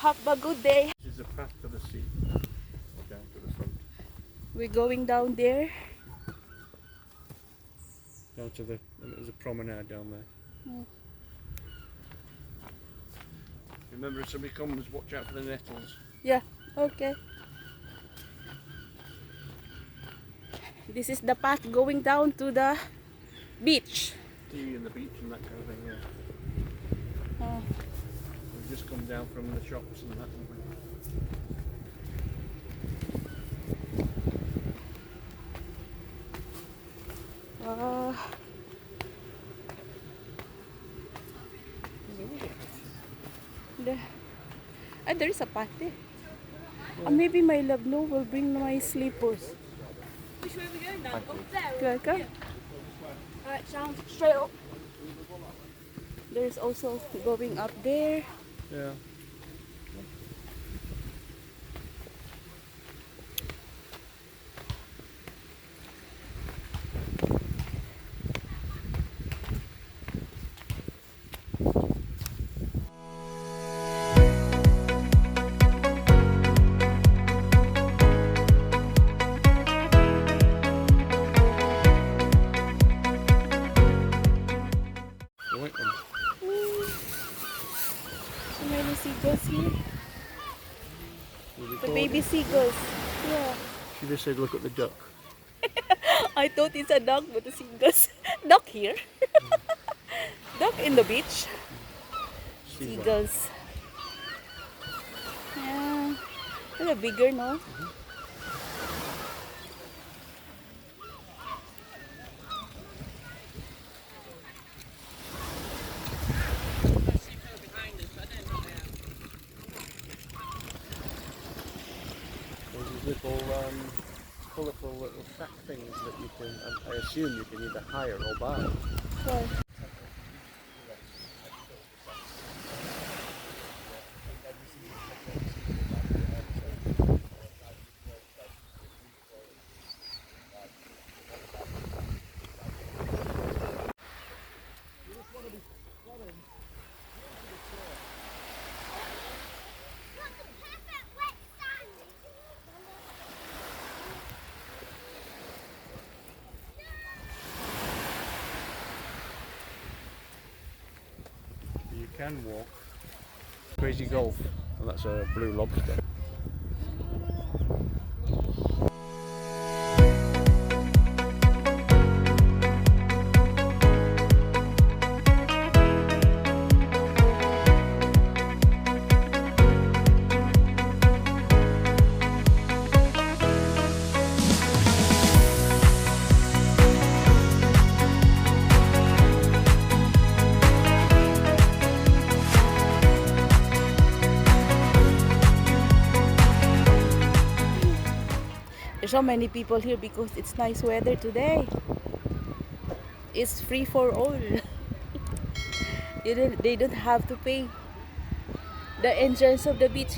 Have a good day. This is the path to the sea, or down to the front. We're going down there. Down to the, there's a promenade down there. Remember, if somebody comes, watch out for the nettles. Yeah, okay. This is the path going down to the beach. Tea and the beach and that kind of thing, yeah. Oh. We've just come down from the shops and that. haven't we? There is a path there. Maybe my love no will bring my slippers. Which way are we going now? Up there? Go. Alright, sound straight up. There's also going up there. Yeah. So many seagulls here. The baby seagulls. Yeah. She just said, look at the duck. I thought it's a duck, but the seagulls. Duck here. Duck in the beach. Seagulls. Yeah. They're bigger, no? Those little colourful little sack things that you can, I assume you can either hire or buy. Well, You can walk. Crazy Golf, and that's a blue lobster. there's so many people here because it's nice weather today. It's free for all. They don't have to pay the entrance of the beach